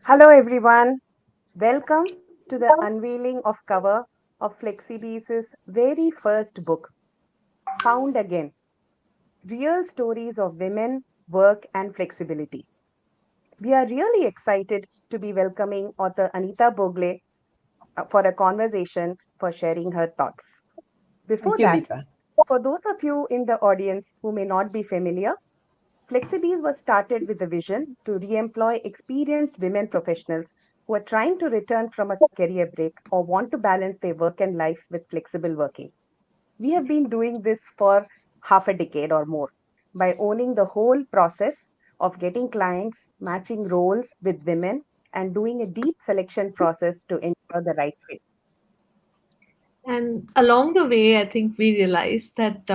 Hello, everyone. Welcome to the unveiling of cover of FlexiBees' very first book, Found Again: Real Stories of Women, Work and Flexibility. We are really excited to be welcoming author Anita Bhogle for a conversation for sharing her thoughts. Before Thank you, that, Deepa. for those of you in the audience who may not be familiar, FlexiBees was started with the vision to re-employ experienced women professionals who are trying to return from a career break or want to balance their work and life with flexible working. We have been doing this for half a decade or more by owning the whole process of getting clients, matching roles with women, and doing a deep selection process to ensure the right fit. And along the way, I think we realized that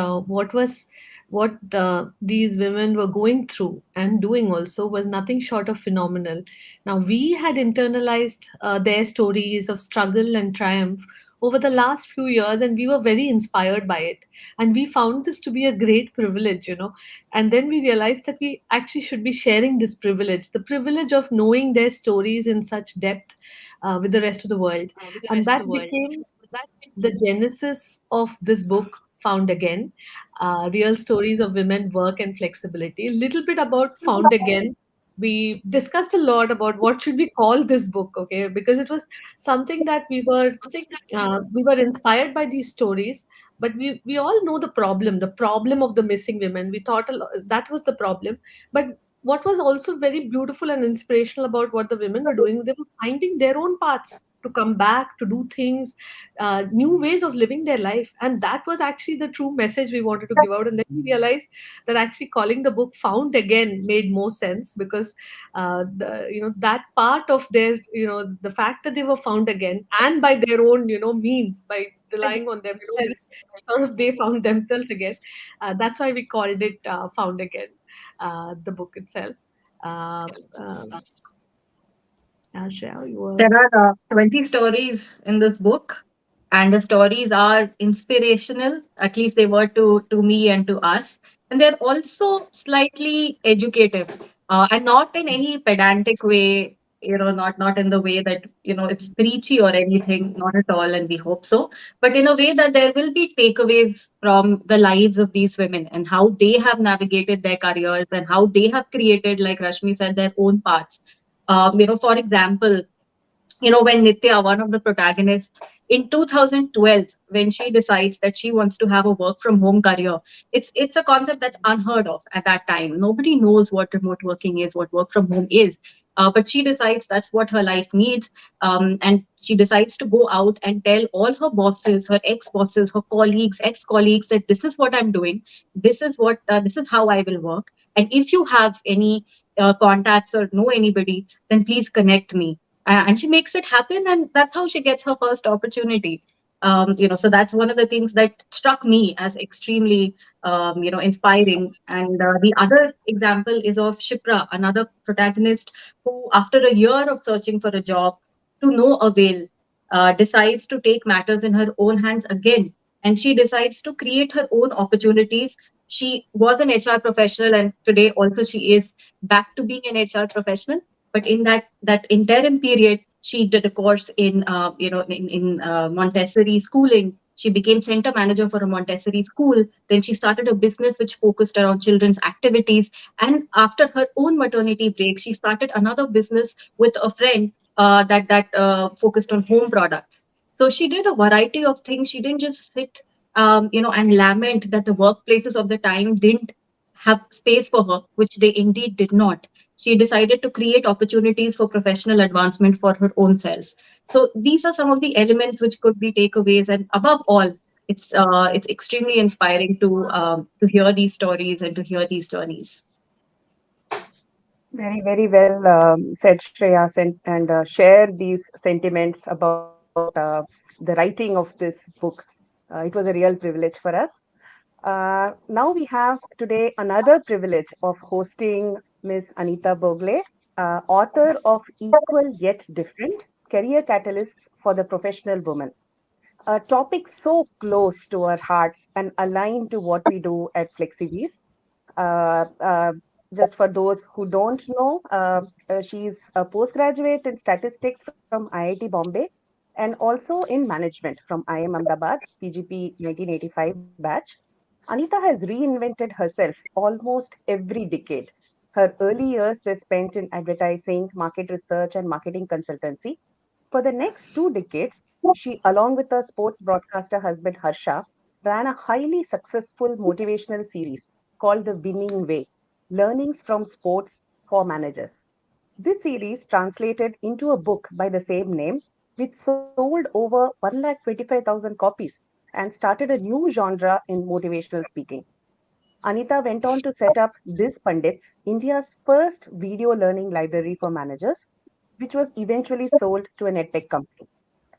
what these women were going through and doing also was nothing short of phenomenal. Now we had internalized their stories of struggle and triumph over the last few years, and we were very inspired by it. And we found this to be a great privilege. And then we realized that we actually should be sharing this privilege, the privilege of knowing their stories in such depth with the rest of the world. And that became the genesis of this book, Found Again: Real Stories of Women, Work and Flexibility. A little bit about Found Again. We discussed a lot about what should we call this book, okay? Because it was something that we were inspired by these stories, but we all know the problem of the missing women. We thought that was the problem, but what was also very beautiful and inspirational about what the women were doing, they were finding their own paths to come back to do things, new ways of living their life. And that was actually the true message we wanted to give out. And then we realized that actually calling the book Found Again made more sense, because that part of their, the fact that they were found again, and by their own means, by relying on themselves, sort of they found themselves again. That's why we called it Found Again, the book itself. uh, uh, Shreya, you were. There are 20 stories in this book, and the stories are inspirational. At least they were to me and to us. And they're also slightly educative, and not in any pedantic way, not in the way that, it's preachy or anything, not at all. And we hope so. But in a way that there will be takeaways from the lives of these women and how they have navigated their careers and how they have created, like Rashmi said, their own paths. For example, when Nitya, one of the protagonists, in 2012, when she decides that she wants to have a work from home career, it's a concept that's unheard of at that time. Nobody knows what remote working is, what work from home is. But she decides that's what her life needs. And she decides to go out and tell all her bosses, her ex bosses, her colleagues, ex colleagues, that this is what I'm doing. This is how I will work. And if you have any contacts or know anybody, then please connect me. And she makes it happen, and that's how she gets her first opportunity. So that's one of the things that struck me as extremely inspiring. And the other example is of Shipra, another protagonist who, after a year of searching for a job, to no avail, decides to take matters in her own hands again, and she decides to create her own opportunities. She was an HR professional, and today also she is back to being an HR professional. But in that interim period, she did a course in Montessori schooling. She became center manager for a Montessori school. Then she started a business which focused around children's activities. And after her own maternity break, she started another business with a friend that focused on home products. So she did a variety of things. She didn't just sit, and lament that the workplaces of the time didn't have space for her, which they indeed did not. She decided to create opportunities for professional advancement for her own self. So these are some of the elements which could be takeaways, and above all, it's extremely inspiring to hear these stories and to hear these journeys. Very, very well said, Shreya, and share these sentiments about the writing of this book. It was a real privilege for us. Now we have today another privilege of hosting Miss Anita Bogle, author of Equal Yet Different: Career Catalysts for the Professional Woman. A topic so close to our hearts and aligned to what we do at FlexiBees. Uh, uh, Just for those who don't know, she's a postgraduate in statistics from IIT Bombay and also in management from IIM Ahmedabad, PGP 1985 batch. Anita has reinvented herself almost every decade. Her early years were spent in advertising, market research, and marketing consultancy. For the next 2 decades, she, along with her sports broadcaster husband Harsha, ran a highly successful motivational series called The Winning Way: Learnings from Sports for Managers. This series translated into a book by the same name, which sold over 1,25,000 copies and started a new genre in motivational speaking. Anita went on to set up This Pandits, India's first video learning library for managers, which was eventually sold to an edtech company.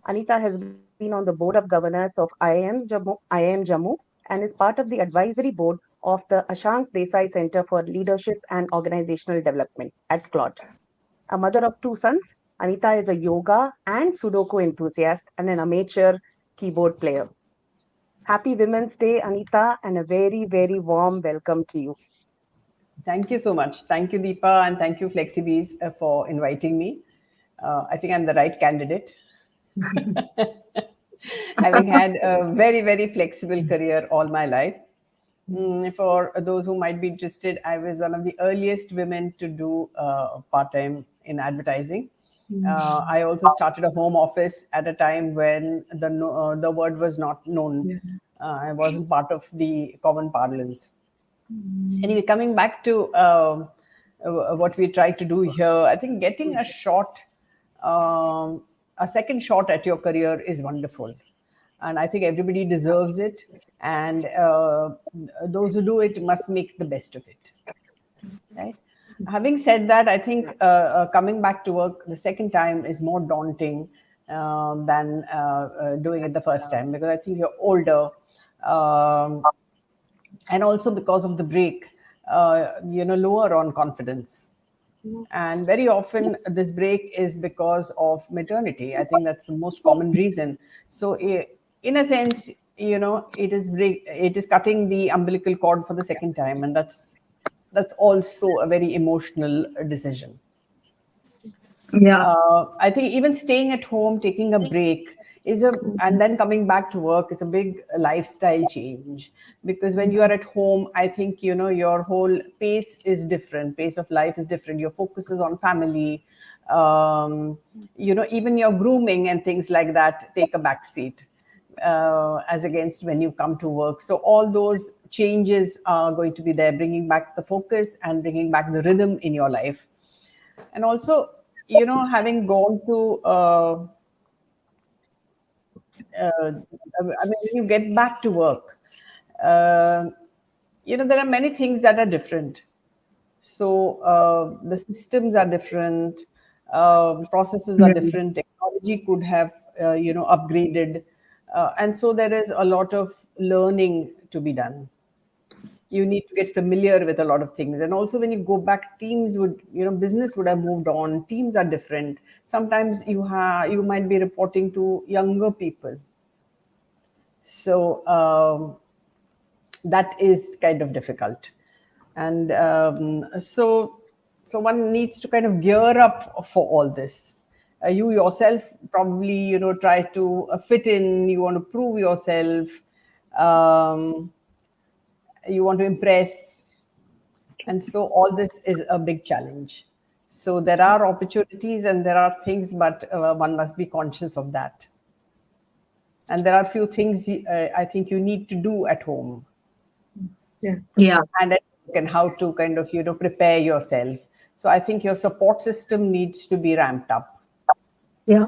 Anita has been on the board of governors of IIM Jammu and is part of the advisory board of the Ashank Desai Center for Leadership and Organizational Development at Claude. A mother of two sons, Anita is a yoga and Sudoku enthusiast and an amateur keyboard player. Happy Women's Day, Anita, and a very, very warm welcome to you. Thank you so much. Thank you, Deepa, and thank you, FlexiBees, for inviting me. I think I'm the right candidate. Having had a very, very flexible career all my life. For those who might be interested, I was one of the earliest women to do part-time in advertising. I also started a home office at a time when the word was not known. I wasn't part of the common parlance. Anyway, coming back to what we try to do here, I think getting a second shot at your career is wonderful. And I think everybody deserves it. And those who do it must make the best of it. Right? Having said that, I think coming back to work the second time is more daunting than doing it the first time, because I think you're older. And also because of the break, lower on confidence. And very often this break is because of maternity. I think that's the most common reason. So in a sense, it is cutting the umbilical cord for the second time, and that's also a very emotional decision. Yeah. I think even staying at home, taking a break and then coming back to work is a big lifestyle change, because when you are at home, I think, your whole pace of life is different. Your focus is on family, even your grooming and things like that take a back seat as against when you come to work. So all those changes are going to be there, bringing back the focus and bringing back the rhythm in your life. And also, having gone to when you get back to work, there are many things that are different. So the systems are different, processes are different, technology could have, upgraded. And so there is a lot of learning to be done. You need to get familiar with a lot of things. And also when you go back, business would have moved on. Teams are different. Sometimes you might be reporting to younger people. So that is kind of difficult. And so one needs to kind of gear up for all this. You yourself probably, try to fit in, you want to prove yourself, you want to impress. And so all this is a big challenge. So there are opportunities and there are things, but one must be conscious of that. And there are a few things I think you need to do at home. Yeah. And how to kind of, prepare yourself. So I think your support system needs to be ramped up. Yeah.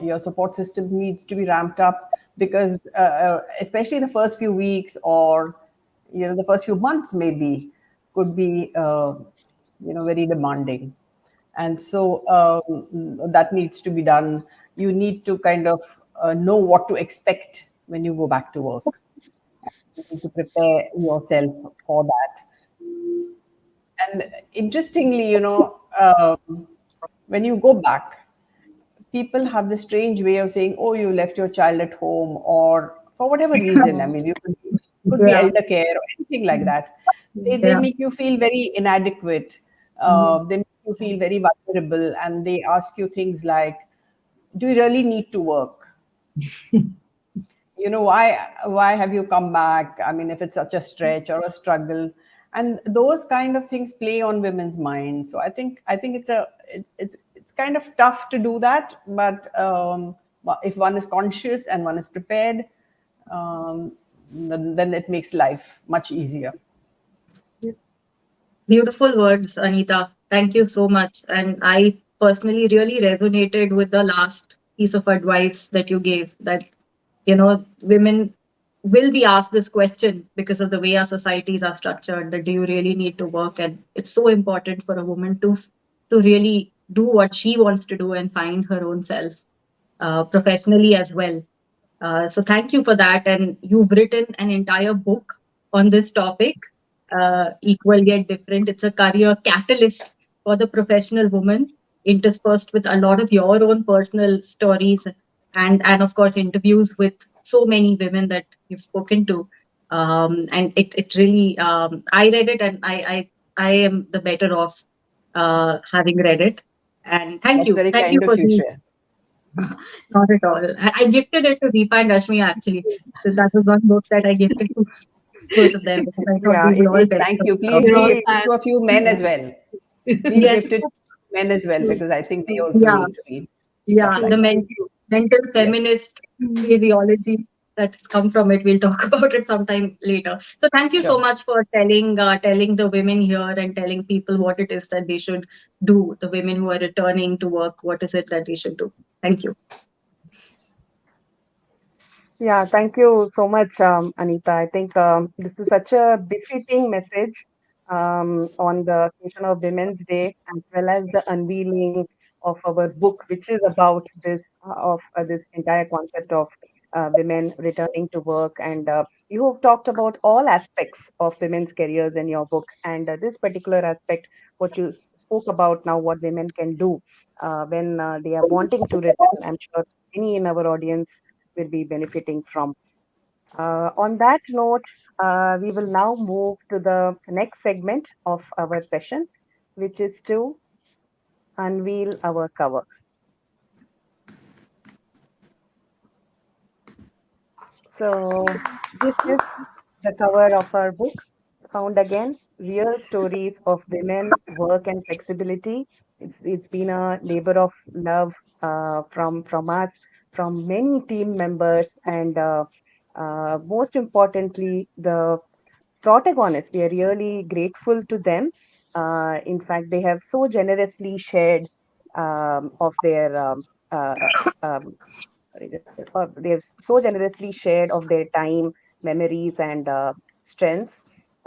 Your support system needs to be ramped up, because especially the first few weeks, or the first few months maybe, could be very demanding. And so that needs to be done. You need to kind of know what to expect when you go back to work. You need to prepare yourself for that. And interestingly, when you go back, people have this strange way of saying, oh, you left your child at home, or for whatever reason. I mean, you could be could be Yeah. elder care or anything like that. They Yeah. make you feel very inadequate. Mhm. They make you feel very vulnerable, and they ask you things like, "Do you really need to work? Why have you come back? I mean, if it's such a stretch or a struggle." And those kind of things play on women's minds. So I think it's kind of tough to do that, but if one is conscious and one is prepared, um, then it makes life much easier. Beautiful words, Anita. Thank you so much. And I personally really resonated with the last piece of advice that you gave, that, women will be asked this question because of the way our societies are structured, that do you really need to work? And it's so important for a woman to really do what she wants to do and find her own self, professionally as well. So thank you for that. And you've written an entire book on this topic, Equal Yet Different. It's a career catalyst for the professional woman, interspersed with a lot of your own personal stories, and of course interviews with so many women that you've spoken to. And it really, I read it, and I am the better off having read it. And That's very thank you kind of for you, the Shreya. not at all. I gifted it to Deepa and Rashmi actually. So that was one book that I gifted to both of them because I thought Yeah, we would all benefit Thank you. from Please We're it. do all gift it to a fans. few men as well. Please Yes, gift it to men as well, because I think they also yeah, need to read stuff yeah. The like that. mental Yes, feminist physiology that's come from it. We'll talk about it sometime later. So thank you so sure. much for telling the women here and telling people what it is that they should do. The women who are returning to work, what is it that they should do? Thank you. Yeah, thank you so much, Anita. I think this is such a befitting message on the occasion of Women's Day, as well as the unveiling of our book, which is about this entire concept of women returning to work. And you have talked about all aspects of women's careers in your book, and this particular aspect, what you spoke about now, what women can do when they are wanting to return. I'm sure many in our audience will be benefiting from. On that note, we will now move to the next segment of our session, which is to unveil our cover. So, this is the cover of our book, Found Again, Real Stories of Women, Work and Flexibility. It's been a labor of love from us, from many team members, and most importantly, the protagonists. We are really grateful to them. In fact, they have so generously shared of their they have so generously shared of their time, memories, and strengths.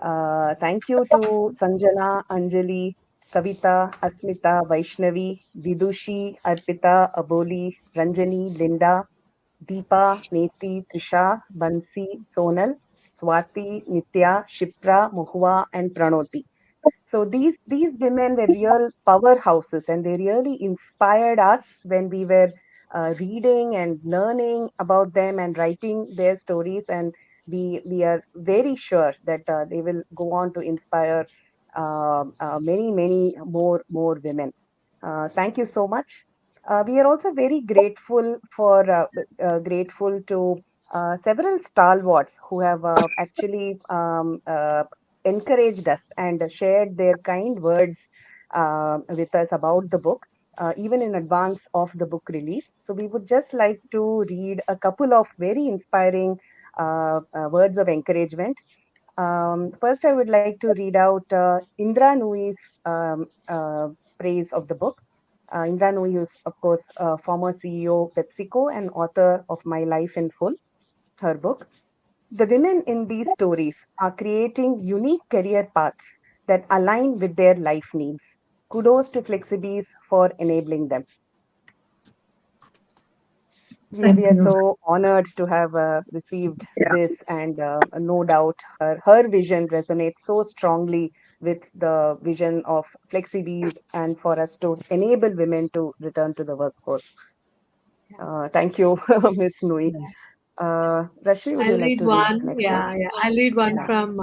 Thank you to Sanjana, Anjali, Kavita, Asmita, Vaishnavi, Vidushi, Arpita, Aboli, Ranjani, Linda, Deepa, Neti, Trisha, Bansi, Sonal, Swati, Nitya, Shipra, Muhua, and Pranoti. So these women were real powerhouses, and they really inspired us when we were reading and learning about them and writing their stories. And we are very sure that they will go on to inspire many more women. Thank you so much. We are also very grateful to several stalwarts who have actually encouraged us and shared their kind words with us about the book, even in advance of the book release. So, we would just like to read a couple of very inspiring words of encouragement. First, I would like to read out Indra Nooyi's praise of the book. Indra Nooyi is, of course, former CEO PepsiCo and author of My Life in Full, her book. The women in these stories are creating unique career paths that align with their life needs. Kudos to FlexiBees for enabling them. We Thank are you. so honored to have received this, and no doubt her vision resonates so strongly with the vision of FlexiBees and for us to enable women to return to the workforce. Thank you, Miss Nui. Rashmi, would you I'll like read to read the one. next one? Yeah, yeah. I'll read one Yeah. from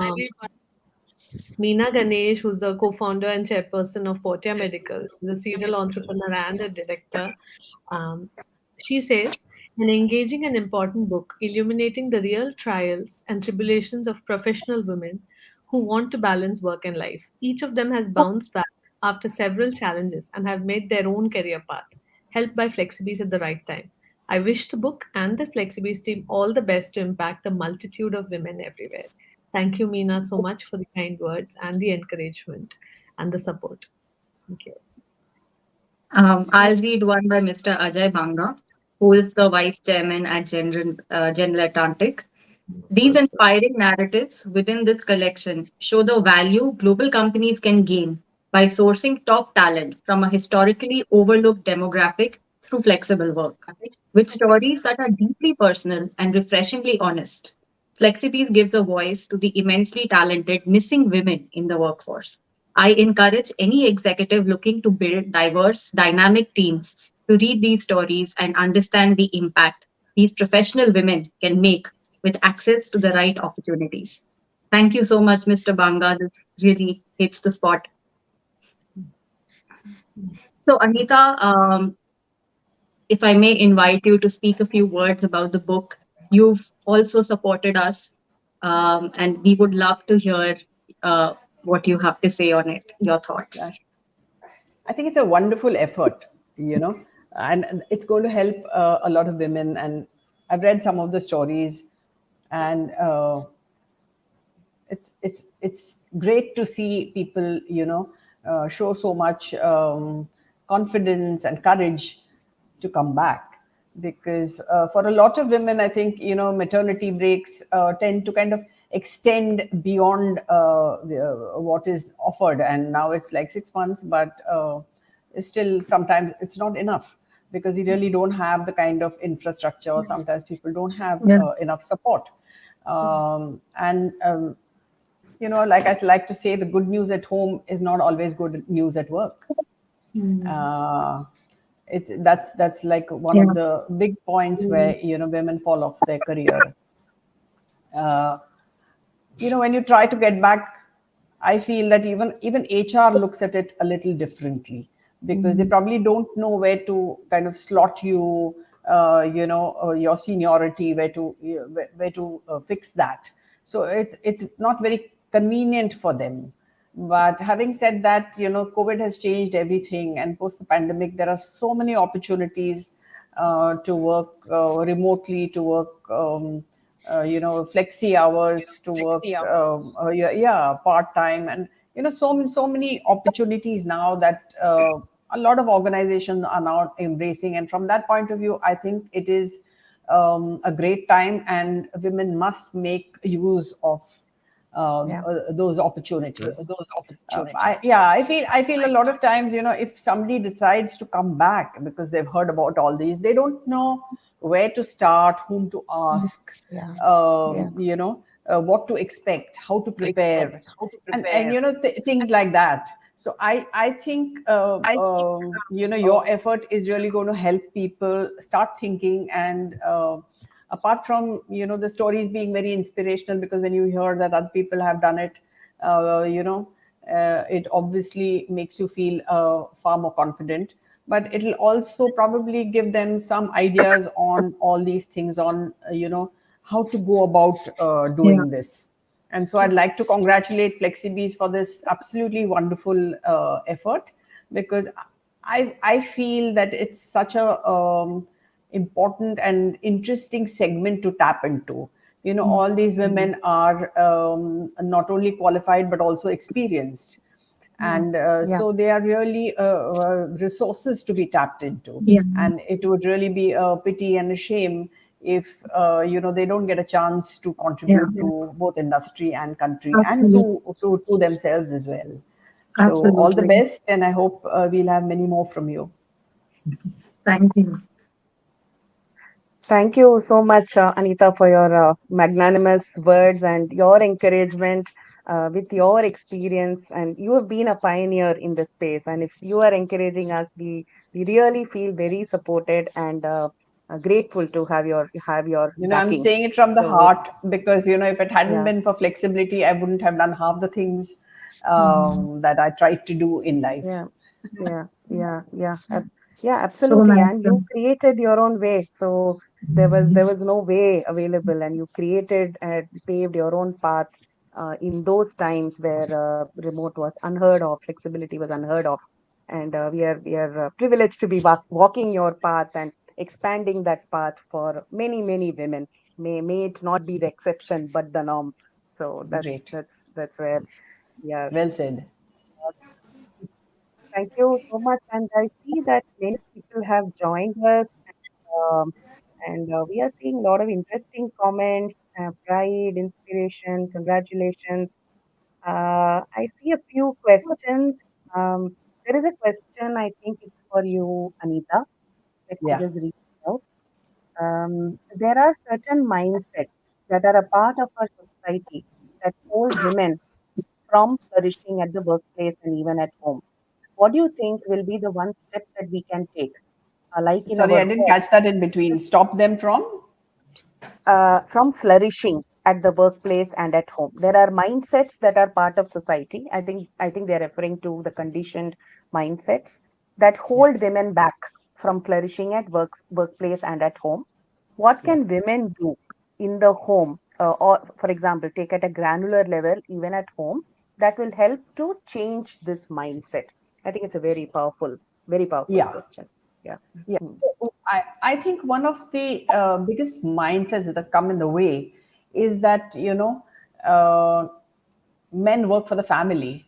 Meena Ganesh, who's the co-founder and chairperson of Portia Medical, the serial entrepreneur and a director. Um, she says, an engaging and important book illuminating the real trials and tribulations of professional women who want to balance work and life. Each of them has bounced back after several challenges and have made their own career path, helped by FlexiBees at the right time. I wish the book and the FlexiBees team all the best to impact a multitude of women everywhere. Thank you, Meena, so much for the kind words and the encouragement and the support. Thank you. I'll read one by Mr. Ajay Banga, who is the vice chairman at General Atlantic. These First, inspiring narratives within this collection show the value global companies can gain by sourcing top talent from a historically overlooked demographic through flexible work. With stories that are deeply personal and refreshingly honest, FlexiBees gives a voice to the immensely talented missing women in the workforce. I encourage any executive looking to build diverse, dynamic teams to read these stories and understand the impact these professional women can make with access to the right opportunities. Thank you so much, Mr. Banga. This really hits the spot. So, Anita, if I may invite you to speak a few words about the book, you've also supported us, and we would love to hear uh, what you have to say on it, your thoughts. Yeah, I think it's a wonderful effort, and it's going to help a lot of women. And I've read some of the stories, and it's great to see people, show so much confidence and courage to come back. Because for a lot of women, I think maternity breaks tend to kind of extend beyond what is offered, and now it's like 6 months, but still sometimes it's not enough because we really don't have the kind of infrastructure, or sometimes people don't have Yeah, enough support. And like I like to say, the good news at home is not always good news at work. uh, that's like one yeah, of the big points where women fall off their career. uh, when you try to get back, I feel that even HR looks at it a little differently, because they probably don't know where to kind of slot you, your seniority, where to fix that. So it's not very convenient for them. But having said that, COVID has changed everything, and post the pandemic, there are so many opportunities to work remotely, to work, flexi hours, to work, yeah, part time, and so many opportunities now that a lot of organizations are now embracing. And from that point of view, I think it is a great time, and women must make use of Yeah. those opportunities. I feel a lot of times, if somebody decides to come back because they've heard about all these, they don't know where to start, whom to ask, Yeah. Yeah. what to expect, how to prepare, and things like that. So I think your effort is really going to help people start thinking. And apart from the stories being very inspirational, because when you hear that other people have done it, it obviously makes you feel far more confident. But it'll also probably give them some ideas on all these things, on how to go about yeah. doing this. And so I'd like to congratulate FlexiBees for this absolutely wonderful effort, because I feel that it's such a important and interesting segment to tap into. All these women are not only qualified but also experienced, and Yeah. so they are really resources to be tapped into. Yeah, And it would really be a pity and a shame if they don't get a chance to yeah, contribute to both industry and country, and absolutely, to themselves as well. So all the absolutely. best, and I hope we'll have many more from you. Thank you. Thank you so much, Anita, for your magnanimous words and your encouragement with your experience. And you have been a pioneer in this space. And if you are encouraging us, we really feel very supported. And grateful to have your I'm backing. saying it from the So heart because, if it hadn't yeah, been for flexibility, I wouldn't have done half the things Mm. that I tried to do in life. yeah, yeah, So absolutely. nice. And you created your own way. So there was no way available, and you created and paved your own path in those times where remote was unheard of, flexibility was unheard of, and we are privileged to be walking your path and expanding that path for many women. May it not be the exception, but the norm. So Great. that's where we are. Well said. Thank you so much. And I see that many people have joined us, um, and we are seeing a lot of interesting comments, pride, inspiration, congratulations. I see a few questions. There is a question, I think it's for you, Anita. Let me Yeah. just read it out. There are certain mindsets that are a part of our society that hold women from flourishing at the workplace and even at home. What do you think will be the one step that we can take, like in Sorry, I our didn't home, catch that in between. Stop them from? from flourishing at the workplace and at home? There are mindsets that are part of society. I think they're referring to the conditioned mindsets that Yeah. hold women back from flourishing at workplace and at home. What Yeah. can women do in the home, or for example, take at a granular level, even at home, that will help to change this mindset? I think it's a very powerful Yeah. question. Yeah. Yeah. Hmm. So I think one of the biggest mindsets that come in the way is that, uh, men work for the family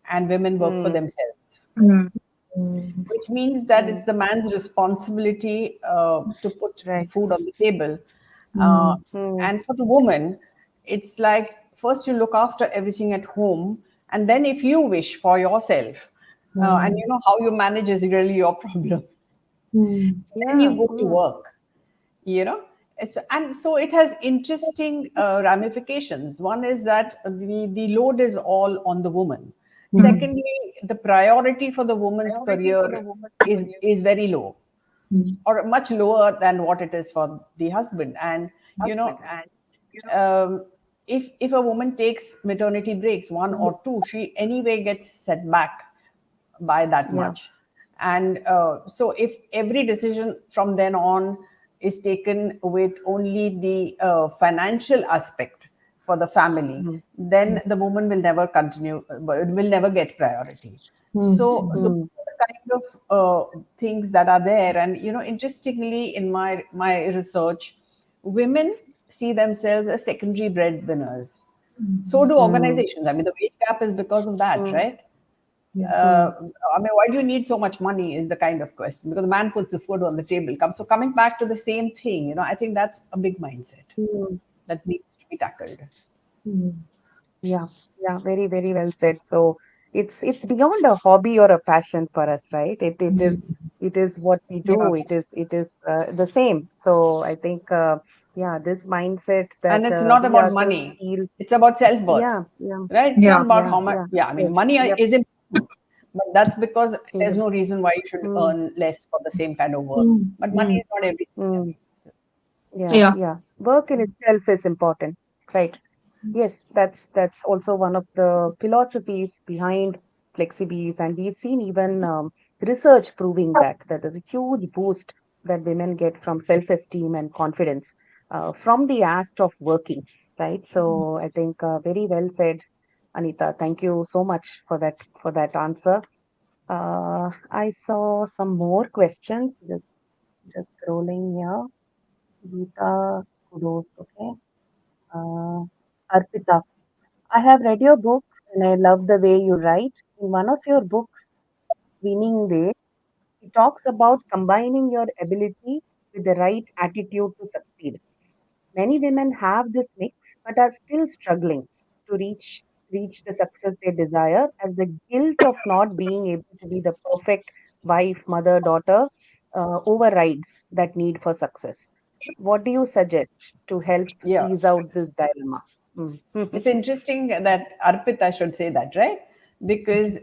and women work for Hmm. themselves, Mm. Mm. which means that Hmm. it's the man's responsibility to put the Right. food on the table. Uh, Mm. Hmm. and for the woman, it's like first you look after everything at home, and then if you wish for yourself, and Mm. how you manage is really your problem, Mm. then you Yeah. go to Hmm. work. you know and so it has interesting ramifications. One is that the load is all on the woman. Mm. Secondly, the priority for the woman's career is very low, Mm. or much lower than what it is for the husband. And um, if a woman takes maternity breaks, one or two, she anyway gets set back by that Yeah. much. And so if every decision from then on is taken with only the financial aspect for the family, Hmm. then the woman will never continue, will never get priority. So those Hmm. are the kind of things that are there. And interestingly, in my research, women see themselves as secondary breadwinners. So do Hmm. organizations. I mean, the wage gap is because of that, Hmm. right? Hmm. uh, I mean, why do you need so much money is the kind of question, because the man puts the food on the table. So coming back to the same thing, I think that's a big mindset Hmm. that needs to be tackled. Mm. Yeah. Yeah. Very well said. So it's beyond a hobby or a passion for us, right? It is what we Yeah. do. It is the same. So I think yeah, this mindset And that it's not we about ourselves money; feel. it's about self-worth, Yeah. Yeah. right? It's not Yeah. about Yeah. how much. Yeah. Yeah, I mean, Yes. money Yep. is important, but that's because there's Yes. no reason why you should Hmm. earn less for the same kind of work. Mm. But money Mm. is not everything. I Hmm. mean, Yeah. Yeah. Yeah. Work in itself is important, right? Yes, that's also one of the philosophies behind FlexiBees, and we've seen even research proving that there's a huge boost that women get from self-esteem and confidence from the act of working, right? So I think very well said, Anita. Thank you so much for that answer. I saw some more questions. Just scrolling here. Geeta, kudos. Okay. Uh, Arpita. I have read your books and I love the way you write. In one of your books, Winning Way, it talks about combining your ability with the right attitude to succeed. Many women have this mix but are still struggling to reach the success they desire, as the guilt of not being able to be the perfect wife, mother, daughter overrides that need for success. What do you suggest to help yeah. ease out this dilemma? Mm. It's interesting that Arpita should say that, right? Because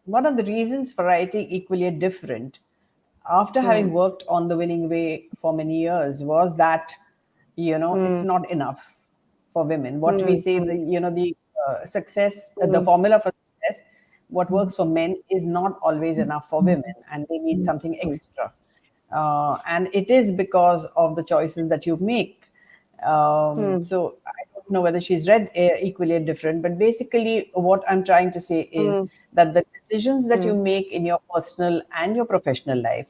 one of the reasons for writing equally are different after having mm, worked on the winning way for many years, was that, it's mm, not enough for women. What we mm, say, mm, the success, the mm, formula for success, what works for men is not always enough for women, and they need something mm, extra. And it is because of the choices that you make. mm, So I don't know whether she's read Equally Different, but basically, what I'm trying to say is mm, that the decisions that you mm, make in your personal and your professional life,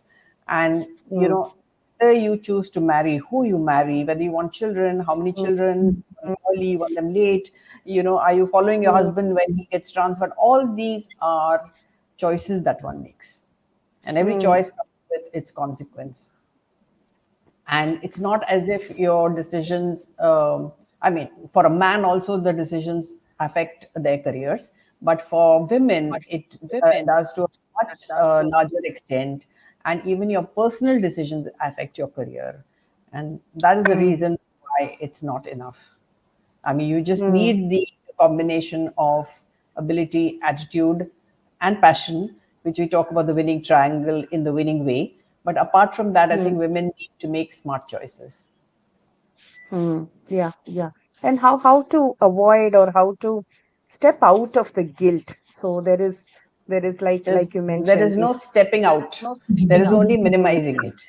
and mm, whether you choose to marry, who you marry, whether you want children, how many mm, children, mm, early, want them late, are you following your mm, husband when he gets transferred? All these are choices that one makes, and every mm, choice comes with its consequence. And it's not as if your decisions, I mean, for a man also the decisions affect their careers, but for women it does to a much larger extent, and even your personal decisions affect your career, and that is the mm, reason why it's not enough. I mean, you just mm, need the combination of ability, attitude, and passion, which we talk about the winning triangle in the winning way. But apart from that, I think mm, women need to make smart choices. yeah, yeah. And how to avoid or how to step out of the guilt. So there is like you There mentioned, is if no stepping out. There is only mm, minimizing it.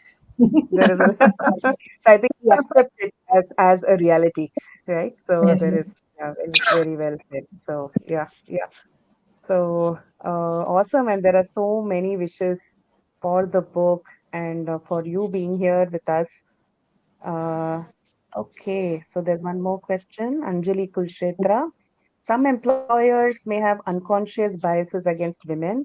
there is a so I think we accept it as a reality, right? So Yes. there is, yeah, very, very well said. So yeah, yeah. So awesome, and there are so many wishes for the book and for you being here with us. Uh, okay, so there's one more question. Anjali Kulshetra. Some employers may have unconscious biases against women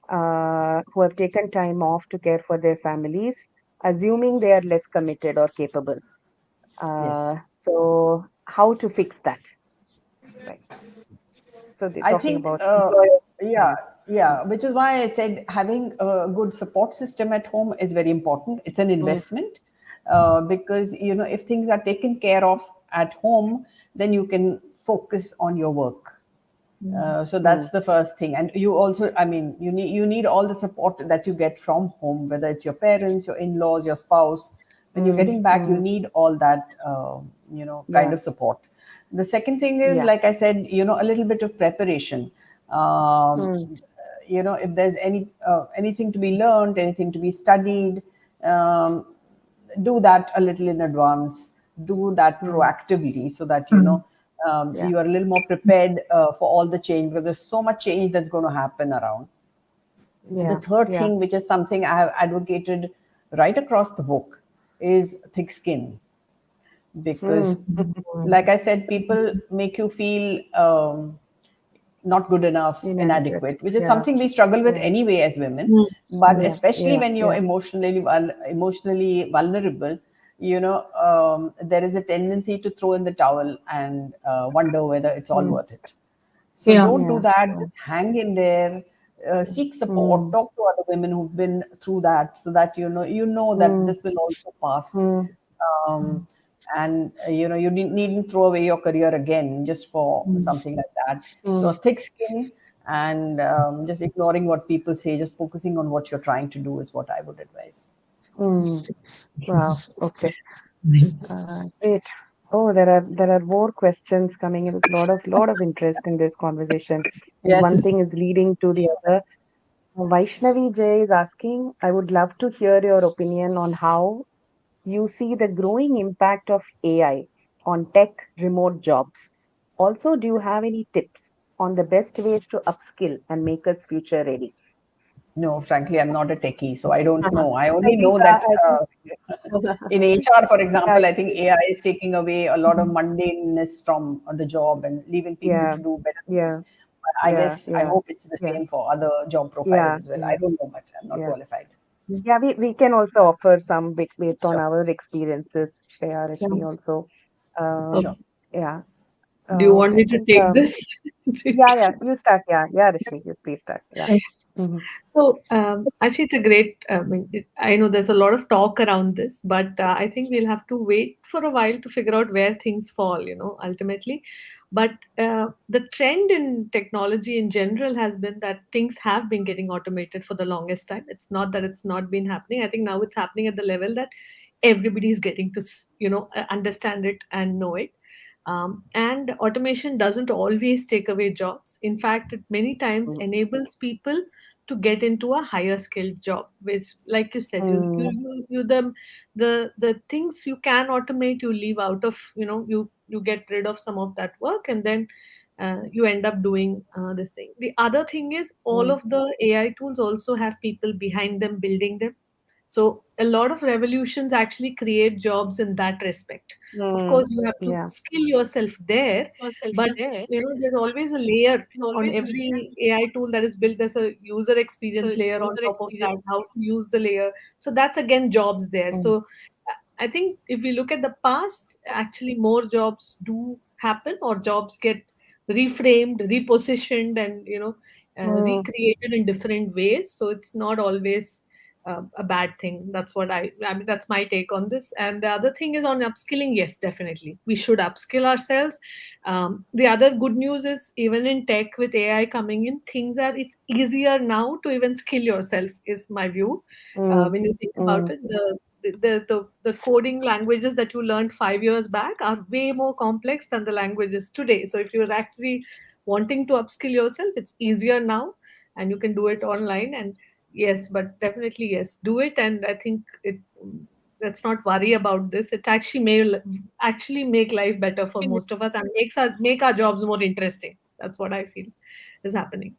who have taken time off to care for their families, assuming they are less committed or capable. Yes. So, how to fix that? Right. So, they're I talking think, about employers. yeah, yeah, which is why I said having a good support system at home is very important. It's an Mm, investment, because, if things are taken care of at home, then you can focus on your work. So mm, that's the first thing. And you also, I mean, you need all the support that you get from home, whether it's your parents, your in-laws, your spouse. When you're mm, getting back, you mm, need all that, kind yeah, of support. The second thing is, yeah. like I said, a little bit of preparation. Um, Mm, if there's anything to be learned, anything to be studied, um, do that a little in advance, do that mm, proactively, so that yeah. you are a little more prepared for all the change, because there's so much change that's going to happen around. And the Yeah. third Yeah. thing, which is something I have advocated right across the book, is thick skin. Because, Mm, like I said, people make you feel not good enough, inadequate. inadequate, which is Yeah. something we struggle with Yeah. anyway as women. But Yeah. especially Yeah. when you're Yeah. emotionally vulnerable, there is a tendency to throw in the towel and wonder whether it's all Mm, worth it. So Yeah. don't do yeah. that. Yeah. Just hang in there. Seek support. Mm, Talk to other women who've been through that, so that you know that mm, this will also pass. mm, Um, and you needn't throw away your career again just for something like that. So mm, thick skin, and just ignoring what people say, just focusing on what you're trying to do is what I would advise. mm. Wow. Okay. Great. Oh, there are more questions coming in. There's a lot of interest in this conversation, and one Yes. thing is leading to the other. Vaishnavi Jay is asking, I would love to hear your opinion on how you see the growing impact of AI on tech remote jobs. Also, do you have any tips on the best ways to upskill and make us future ready? No, frankly, I'm not a techie, so I don't Uh-huh. know. I I only think know that I think in HR, for I example, I think think AI is taking away a lot of mundaneness from the job and leaving people yeah, to do better things. yeah, But I yeah, guess I yeah, hope it's the yeah, same for other job profiles yeah, as well. yeah, I don't know much. I'm not yeah. qualified. Yeah, we can also offer some bit based on Sure, our experiences, Shreya, Rashmi also. sure. Yeah, Do you want I me to think take this? yeah, yeah, you start. Yeah, yeah, Rashmi, you please start. Yeah. Mhm. So, actually, it's a great. I know there's a lot of talk around this, but I think we'll have to wait for a while to figure out where things fall. Ultimately, but the trend in technology in general has been that things have been getting automated for the longest time. It's not that it's not been happening. I think now it's happening at the level that everybody is getting to, understand it and know it. And automation doesn't always take away jobs. In fact, it many times Mm. enables people to get into a higher skilled job, which, like you said, Mm. the things you can automate, you leave out of, you get rid of some of that work, and then you end up doing this thing. The other thing is, all Mm. of the AI tools also have people behind them building them. So a lot of revolutions actually create jobs in that respect. Of Mm. course, you have to Yeah. skill yourself there, but there's always a layer on every AI tool that is built. There's a user experience layer on top of that, how to use the layer. So that's again jobs there. Mm. So I think if we look at the past, actually more jobs do happen, or jobs get reframed, repositioned, and Mm. recreated in different ways. So it's not always a bad thing. That's what I mean. That's my take on this. And the other thing is on upskilling. Yes, definitely, we should upskill ourselves. The other good news is, even in tech with AI coming in, things are it's easier now to even skill yourself. Is my view. Mm. When you think about Mm. it, the coding languages that you learned 5 years back are way more complex than the languages today. So if you're actually wanting to upskill yourself, it's easier now, and you can do it online. And yes, but definitely yes, do it. And I think let's not worry about this. It actually may actually make life better for most of us, and make our jobs more interesting. That's what I feel is happening.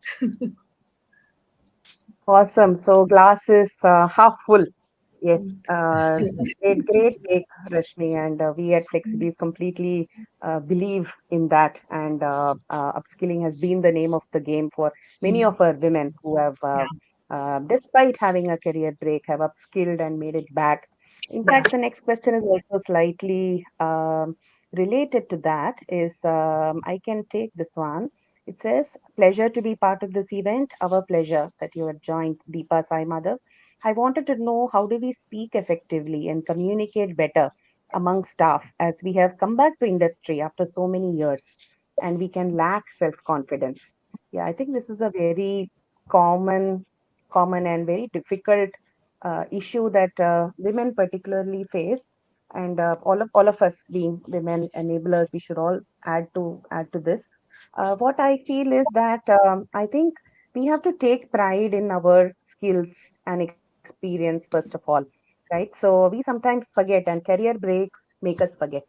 Awesome. So glass is half full. Yes. Great take, Rashmi. And we at FlexiBees completely believe in that. And upskilling has been the name of the game for many of our women who have, despite having a career break, have upskilled and made it back. In fact, the next question is also slightly related to that. Is I can take this one. It says, pleasure to be part of this event. Our pleasure that you have joined, Deepa Sai Mother. I wanted to know, how do we speak effectively and communicate better among staff, as we have come back to industry after so many years and we can lack self-confidence. Yeah, I think this is a very common, common and very difficult issue that women particularly face. And all of us being women enablers, we should all add to this. What I feel is that I think we have to take pride in our skills and experience first of all, right? So we sometimes forget, and career breaks make us forget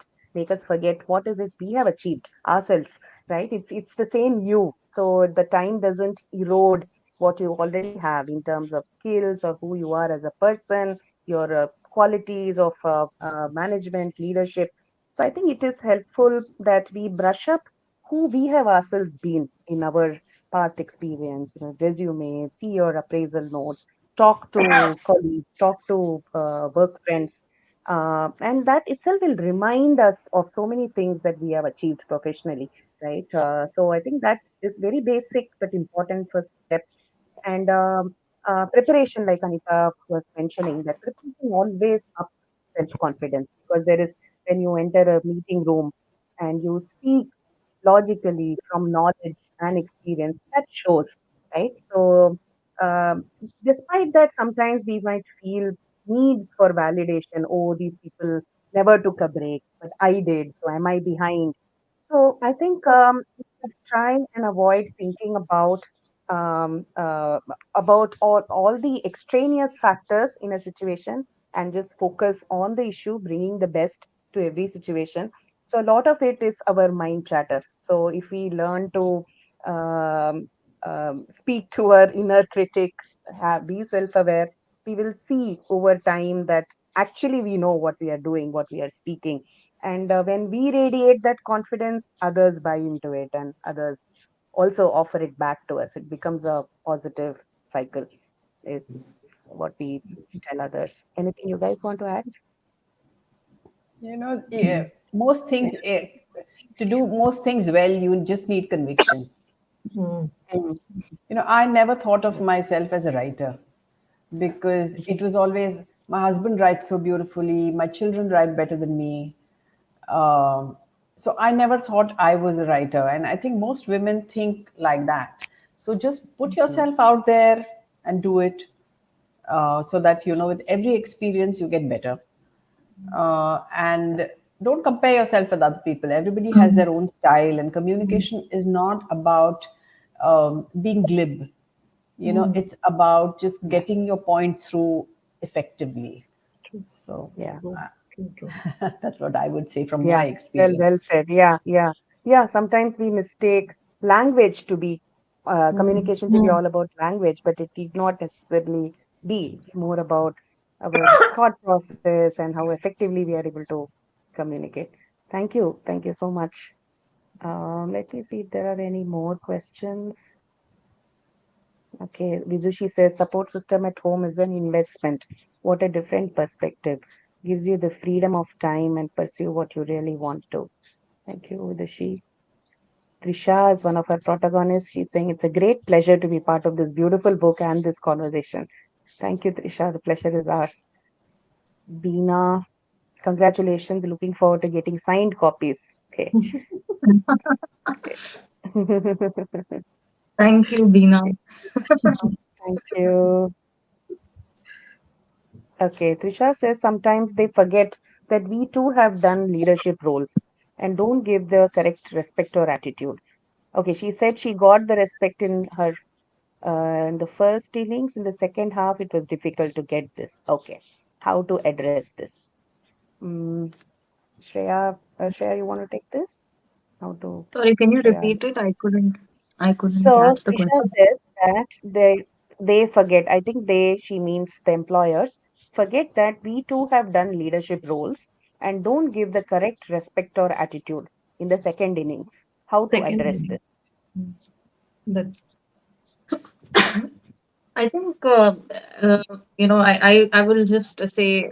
what is it we have achieved ourselves, right? It's the same you, so the time doesn't erode what you already have in terms of skills or who you are as a person, your qualities of management, leadership. So I think it is helpful that we brush up who we have ourselves been in our past experience, resume, see your appraisal notes, talk to colleagues, talk to work friends. And that itself will remind us of so many things that we have achieved professionally, right? So I think that is very basic but important first step. And preparation, like Anita was mentioning, that preparation always ups self-confidence, because there is, when you enter a meeting room and you speak logically from knowledge and experience, that shows, right? So um, despite that, sometimes we might feel needs for validation. Oh, these people never took a break, but I did, so am I behind? So I think we should try and avoid thinking um, uh, about all the extraneous factors in a situation, and just focus on the issue, bringing the best to every situation. So a lot of it is our mind chatter. So if we learn to um, speak to our inner critic, be self-aware, we will see over time that actually we know what we are doing, what we are speaking. And when we radiate that confidence, others buy into it, and others also offer it back to us. It becomes a positive cycle, is what we tell others. Anything you guys want to add? Yeah, most things, to do most things well, you just need conviction. Hmm. Mm. I never thought of myself as a writer because it was always my husband writes so beautifully, my children write better than me. Um, so I never thought I was a writer. And I think most women think like that. So just put yourself out there and do it, so that, with every experience, you get better. And don't compare yourself with other people. Everybody has Mhm. their own style, and communication is not about being glib. It's about just Yeah, getting your point through effectively. True, So yeah. true, true, true. that's what I would say from Yeah, my well experience. said. Yeah, yeah, yeah. Sometimes we mistake language to be Mm. communication to be all about language, but it need not necessarily be. It's more about our thought process and how effectively we are able to communicate. Thank you so much. Let me see if there are any more questions. Okay, Vidushi says support system at home is an investment. What a different perspective. Gives you the freedom of time and pursue what you really want to. Thank you, Vidushi. Trisha is one of our protagonists. She's saying it's a great pleasure to be part of this beautiful book and this conversation. Thank you, Trisha. The pleasure is ours. Beena, congratulations. Looking forward to getting signed copies. Okay. Okay. Thank you, Beena. Thank you. Okay, Trisha says sometimes they forget that we too have done leadership roles and don't give the correct respect or attitude. Okay, she said she got the respect in her in the first innings. In the second half, it was difficult to get this. Okay, how to address this? Mm, Shreya, you want to take this? How to Sorry, can you Shreya? repeat it? I couldn't So catch the Trisha question. says that they forget. I think they she means the employers forget that we too have done leadership roles and don't give the correct respect or attitude in the second innings. How to Second address meaning. this? Mm. That I think uh, I will just say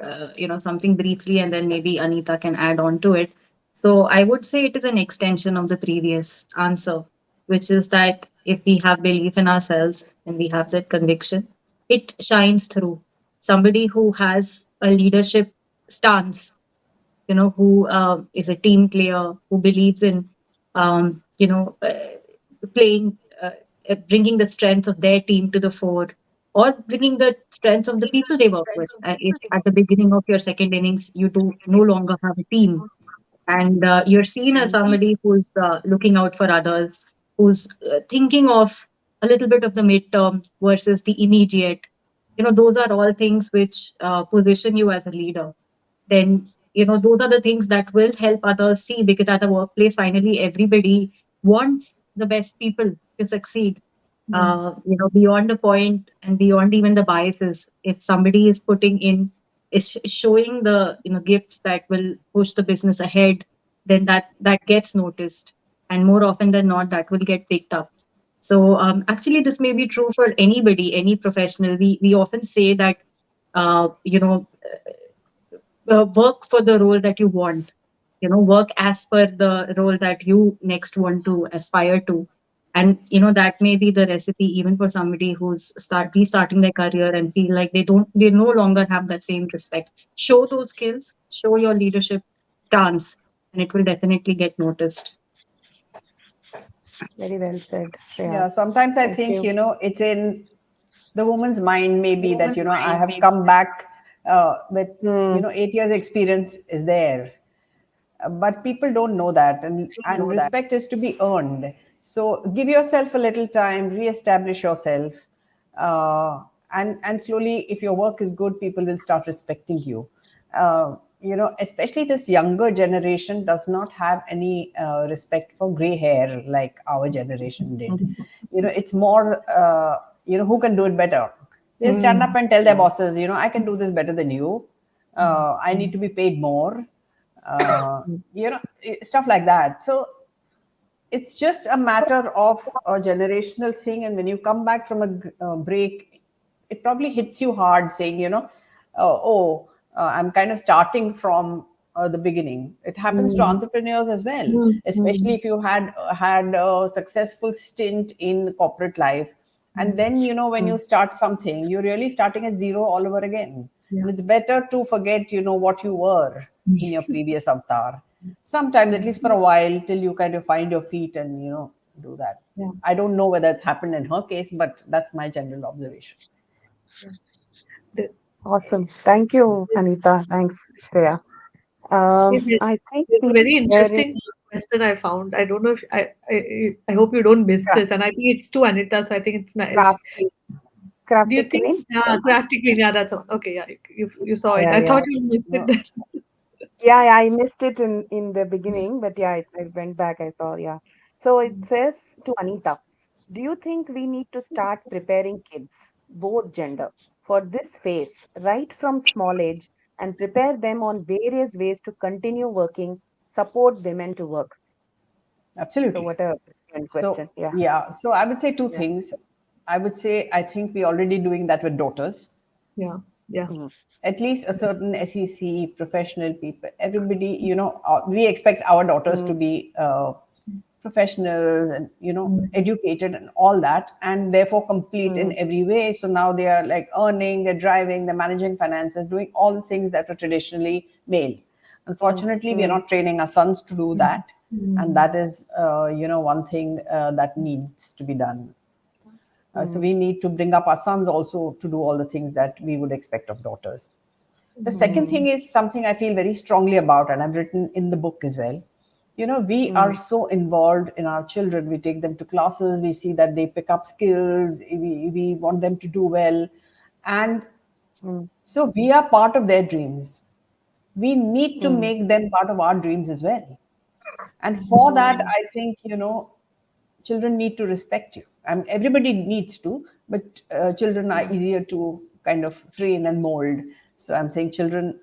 something briefly, and then maybe Anita can add on to it. So I would say it is an extension of the previous answer, which is that if we have belief in ourselves and we have that conviction, it shines through. Somebody who has a leadership stance, who is a team player, who believes in playing, bringing the strength of their team to the fore, or bringing the strength of the people they work with. If at the beginning of your second innings you do no longer have a team, and you're seen as somebody who's looking out for others, who's thinking of a little bit of the midterm versus the immediate. Those are all things which position you as a leader. Then those are the things that will help others see, because at the workplace finally everybody wants the best people to succeed, mm. beyond the point and beyond even the biases. If somebody is putting in, is showing the gifts that will push the business ahead, then that gets noticed, and more often than not that will get picked up. So actually this may be true for anybody, any professional. We often say that uh, you know work for the role that you want, work as per the role that you next want to aspire to. And that may be the recipe even for somebody who's restarting their career and feel like they no longer have that same respect. Show those skills, show your leadership stance, and it will definitely get noticed. Very well said, Shreya. Yeah, sometimes I Thank think, you. it's in the woman's mind, maybe, that, I have come back with, Hmm. 8 years experience is there. But people don't know that, and respect is to be earned. So give yourself a little time, re-establish yourself, and slowly, if your work is good, people will start respecting you. Especially this younger generation does not have any respect for gray hair like our generation did. It's more, who can do it better. They'll stand up Hmm. and tell their bosses, I can do this better than you. I need to be paid more, uh, stuff like that. So it's just a matter of a generational thing. And when you come back from a break, it probably hits you hard, saying, I'm kind of starting from the beginning. It happens to Hmm. entrepreneurs as well, Mm, especially mm, if you had a successful stint in corporate life, And then, when you start something, you're really starting at zero all over again. Yeah. And it's better to forget, what you were in your previous avatar. Sometimes, at least for a while, till you kind of find your feet and, do that. Yeah. I don't know whether it's happened in her case, but that's my general observation. The- Awesome. Thank you, There's, Anita. Thanks, Shreya. I think there's a we very there is interesting question I found. I don't know if I hope you don't miss cra- this, and I think it's to Anita, so I think it's nice. crafty, Do you crafty think? clean. Yeah, crafty clean. Yeah, that's all. Okay, yeah, you saw it. Yeah, I yeah. thought you missed it No, then. Yeah, I missed it in the beginning, but yeah, I went back. I saw. Yeah. So it says to Anita, do you think we need to start preparing kids, both gender, for this phase right from small age and prepare them on various ways to continue working, support women to work? So absolutely. what a brilliant So, question. Yeah. yeah, so I would say two Yeah. things. I would say I think we're already doing that with daughters. Yeah, yeah. Mm, At least a certain SEC, professional people, everybody, we expect our daughters to mm, be professionals and, Mm, educated and all that, and therefore complete in mm, every way. So now they are like earning, they're driving, they're managing finances, doing all the things that were traditionally male. mm, Unfortunately, we are mm, not training our sons to do mm, that. And mm, that is, one thing that needs to be done. So mm, we need to bring up our sons also to do all the things that we would expect of daughters. The mm, second thing mm, is something I feel very strongly about, and I've written in the book as well. We are mm, so involved in our children. We take them to classes, we see that they pick up skills, we want them to do well. And mm, so we are part of their dreams. We need to mm, make them part of our dreams as well. And for mm, that, mm, I think, children need to respect you. I mean, everybody needs to, but children are mm, easier to kind of train and mold. So I'm saying, children,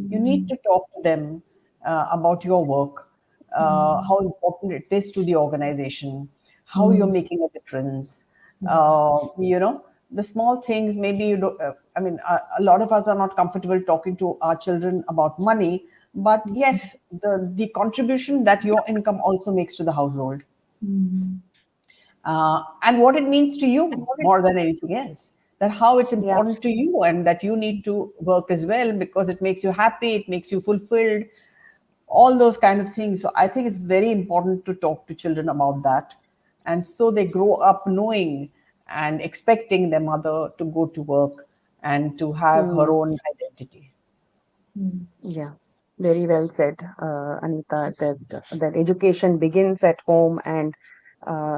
you need mm, to talk to them about your work, mm, how important it is to the organization, how you're mm, making a difference. mm, The small things, maybe you don't, I mean, a lot of us are not comfortable talking to our children about money, but yes, the contribution that your income also makes to the household, mm. and what it means to you more than anything else. That how it's yeah. important to you, and that you need to work as well because it makes you happy, it makes you fulfilled, all those kind of things. So I think it's very important to talk to children about that. And so they grow up knowing and expecting their mother to go to work and to have her Mm, own identity. Mm, yeah. Very well said, Anita, that education begins at home and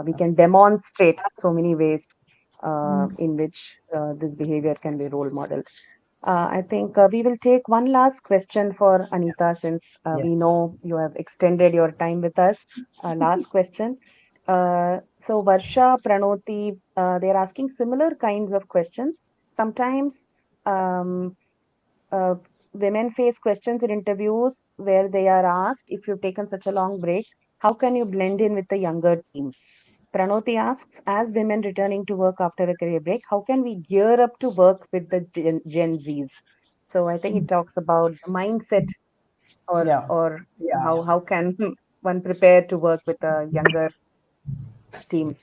we can demonstrate so many ways mm, in which this behavior can be role modeled. I think we will take one last question for Anita since we Yes. know you have extended your time with us. Last question. So, Varsha, Pranoti, they're asking similar kinds of questions. Sometimes uh, women face questions in interviews where they are asked, if you've taken such a long break, how can you blend in with the younger team? Pranoti asks, as women returning to work after a career break, how can we gear up to work with the Gen Zs? So I think it talks about the mindset Yeah. or Yeah. how can one prepare to work with a younger team.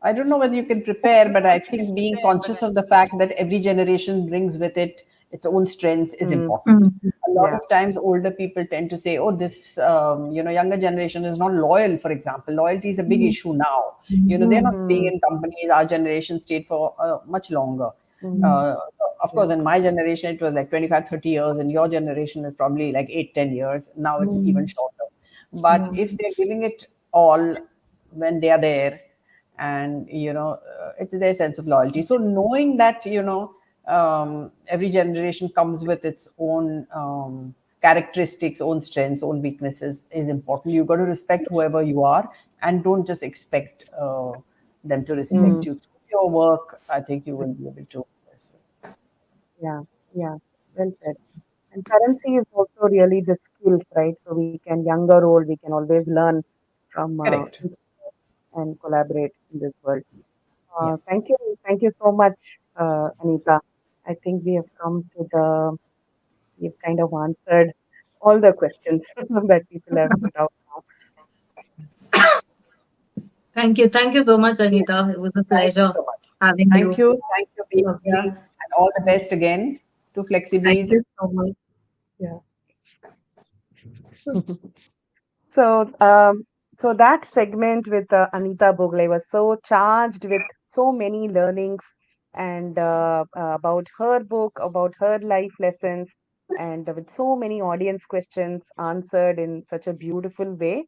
I don't know whether you can prepare, but I think being conscious of the fact that every generation brings with it its own strengths is Mm, important. A lot yeah. of times, older people tend to say, "Oh, this younger generation is not loyal." For example, loyalty is a big mm, issue now. They're mm, not staying Mm, in companies. Our generation stayed for much longer. mm, So of yeah. course, in my generation, it was like 25, 30 years, and your generation is probably like 8, 10 years. Now it's even mm, shorter. But yeah. if they're giving it all when they are there, and it's their sense of loyalty. So knowing that every generation comes with its own characteristics, own strengths, own weaknesses is important. You've got to respect whoever you are, and don't just expect them to respect Mm, you through your work. I think you will be able to. yeah. Yeah. Well said. And currency is also really the skills, right? So we can younger old, we can always learn from Correct. each other and collaborate in this world. Yeah. Thank you so much, Anita. I think we have come to we've kind of answered all the questions that people have put out now. Thank you so much, Yes. Anita. It was a Thank you pleasure so much. having Thank you. you. Thank you, being Yeah. here, and all the best again to Thank FlexiBees. you so much. Yeah. So, so that segment with Anita Bhogle was so charged with so many learnings and about her book, about her life lessons, and with so many audience questions answered in such a beautiful way.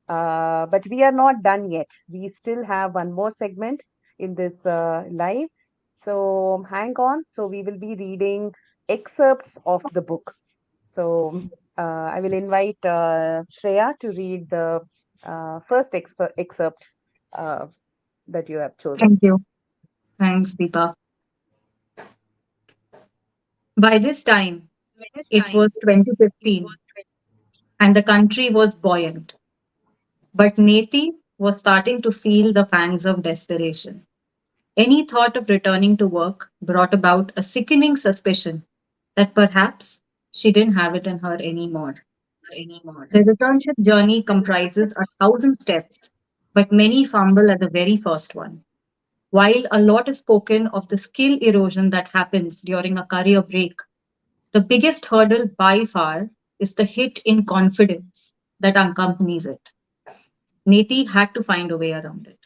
But we are not done yet. We still have one more segment in this live. So hang on. So we will be reading excerpts of the book. So I will invite Shreya to read the first excerpt uh, that you have chosen. Thank you. Thanks, Deepa. By this time, it was 2015 and the country was buoyant. But Neti was starting to feel the fangs of desperation. Any thought of returning to work brought about a sickening suspicion that perhaps she didn't have it in her anymore. The returnship journey comprises 1,000 steps, but many fumble at the very first one. While a lot is spoken of the skill erosion that happens during a career break, the biggest hurdle by far is the hit in confidence that accompanies it. Neti had to find a way around it.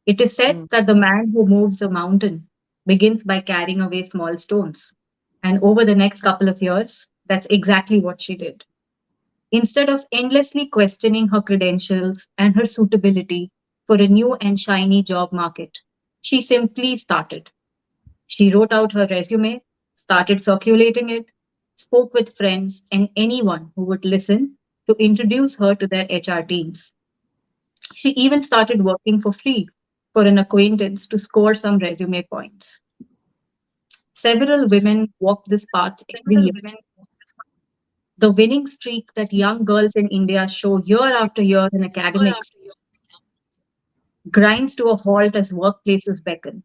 It is said Mm, that the man who moves a mountain begins by carrying away small stones. And over the next couple of years, that's exactly what she did. Instead of endlessly questioning her credentials and her suitability for a new and shiny job market, she simply started. She wrote out her resume, started circulating it, spoke with friends and anyone who would listen to introduce her to their HR teams. She even started working for free for an acquaintance to score some resume points. Several women walk this path every year. The winning streak that young girls in India show year after year in academics grinds to a halt as workplaces beckon.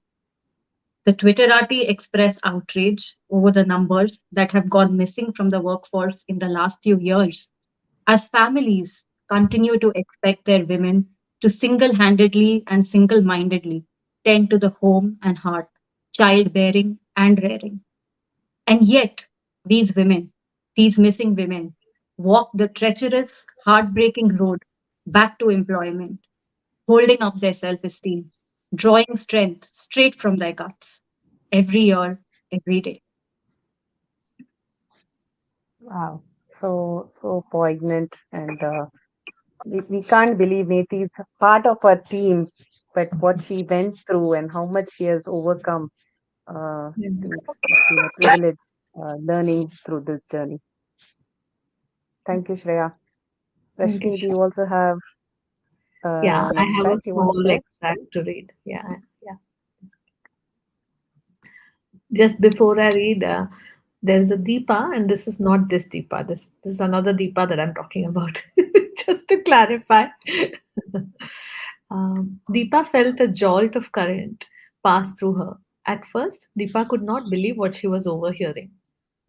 The Twitterati express outrage over the numbers that have gone missing from the workforce in the last few years, as families continue to expect their women to single handedly and single mindedly tend to the home and heart, childbearing and rearing. And yet, these women, these missing women, walk the treacherous, heartbreaking road back to employment, holding up their self esteem, drawing strength straight from their guts, every year, every day. wow, so poignant, and we can't believe Neti is part of our team, but what she went through and how much she has overcome. Yeah. I think it's been a privilege learning through this journey. Thank you, Shreya. Thank you. Rashmi, do you also have Yeah, an I have a extract you want to small share? extract to read. Yeah, yeah. Just before I read, there's a Deepa, and this is not this Deepa. This is another Deepa that I'm talking about. Just to clarify, Deepa felt a jolt of current pass through her. At first, Deepa could not believe what she was overhearing.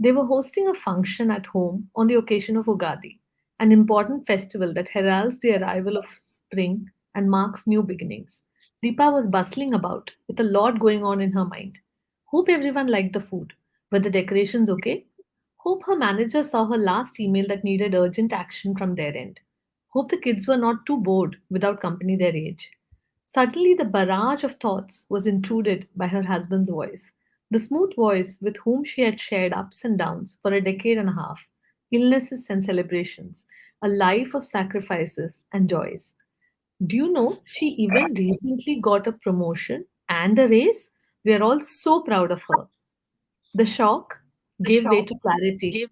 They were hosting a function at home on the occasion of Ugadi, an important festival that heralds the arrival of spring and marks new beginnings. Deepa was bustling about, with a lot going on in her mind. Hope everyone liked the food. Were the decorations okay? Hope her manager saw her last email that needed urgent action from their end. Hope the kids were not too bored without company their age. Suddenly, the barrage of thoughts was intruded by her husband's voice, the smooth voice with whom she had shared ups and downs for a decade and a half, illnesses and celebrations, a life of sacrifices and joys. Do you know she even recently got a promotion and a raise? We are all so proud of her. The shock gave way to clarity.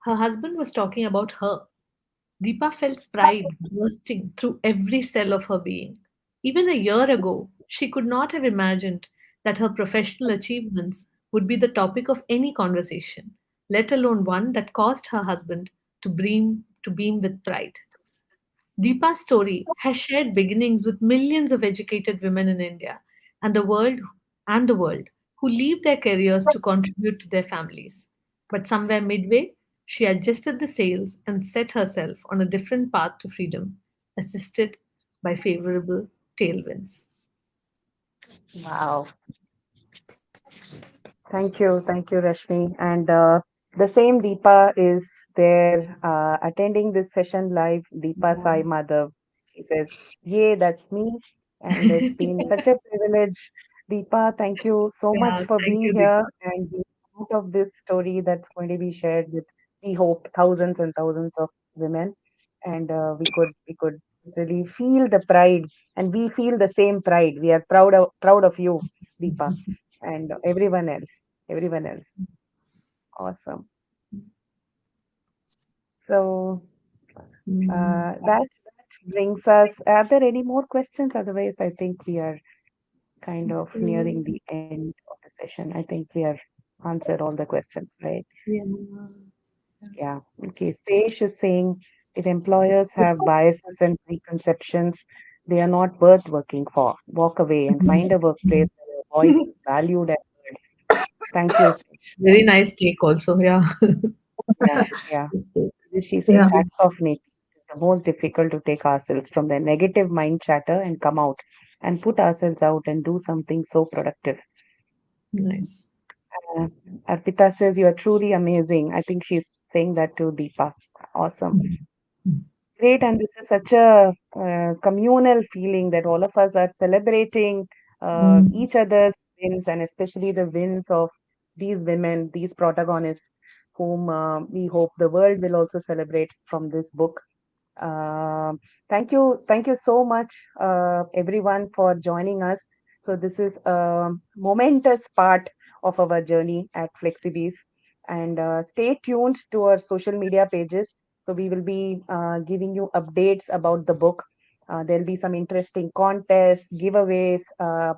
Her husband was talking about her. Deepa felt pride bursting through every cell of her being. Even a year ago, she could not have imagined that her professional achievements would be the topic of any conversation, let alone one that caused her husband to beam with pride. Deepa's story has shared beginnings with millions of educated women in India and the world who leave their careers to contribute to their families. But somewhere midway, she adjusted the sails and set herself on a different path to freedom, assisted by favorable tailwinds. Wow. Thank you, Rashmi. And the same Deepa is there attending this session live. Deepa Sai Madhav. She says, "Yay, that's me." And it's been such a privilege. Deepa, thank you so Yeah, much for thank being you, here Deepa. and being part of this story that's going to be shared with, we hope, thousands and thousands of women. And we could really feel the pride, and we feel the same pride. We are proud of you, Deepa, and everyone else. Awesome. So Mm. that brings us. Are there any more questions? Otherwise, I think we are kind of nearing the end of the session. I think we have answered all the questions, right? Yeah. Yeah. Okay. Sesh is saying if employers have biases and preconceptions, they are not worth working for. Walk away and find a workplace where your voice is valued and heard. Thank you, Sesh. Very nice take, also. Yeah. Yeah, yeah. She says, Yeah. hats off, Nate. It's the most difficult to take ourselves from the negative mind chatter and come out and put ourselves out and do something so productive. Nice. Uh, Arpita says, you are truly amazing. I think she's saying that to Deepa. Awesome. Great. And this is such a communal feeling that all of us are celebrating Mm. each other's wins, and especially the wins of these women, these protagonists, whom we hope the world will also celebrate from this book. Um, thank you so much, everyone, for joining us. So this is a momentous part of our journey at FlexiBees, and stay tuned to our social media pages. So we will be giving you updates about the book. There'll be some interesting contests, giveaways,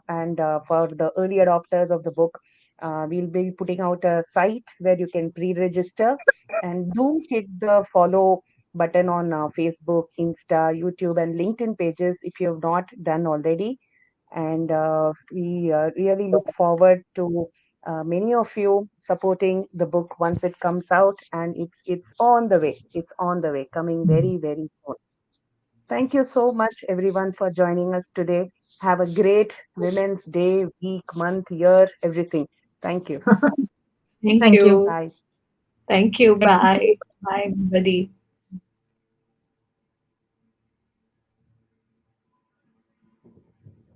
and for the early adopters of the book, we'll be putting out a site where you can pre-register, and do hit the follow button on Facebook, Insta, YouTube, and LinkedIn pages if you have not done already. And we really look forward to many of you supporting the book once it comes out, and it's on the way. It's on the way, coming very very soon. Thank you so much, everyone, for joining us today. Have a great Women's Day, week, month, year, everything. Thank you. Thank Thank you. you. Bye. Thank you. Bye. Bye, everybody.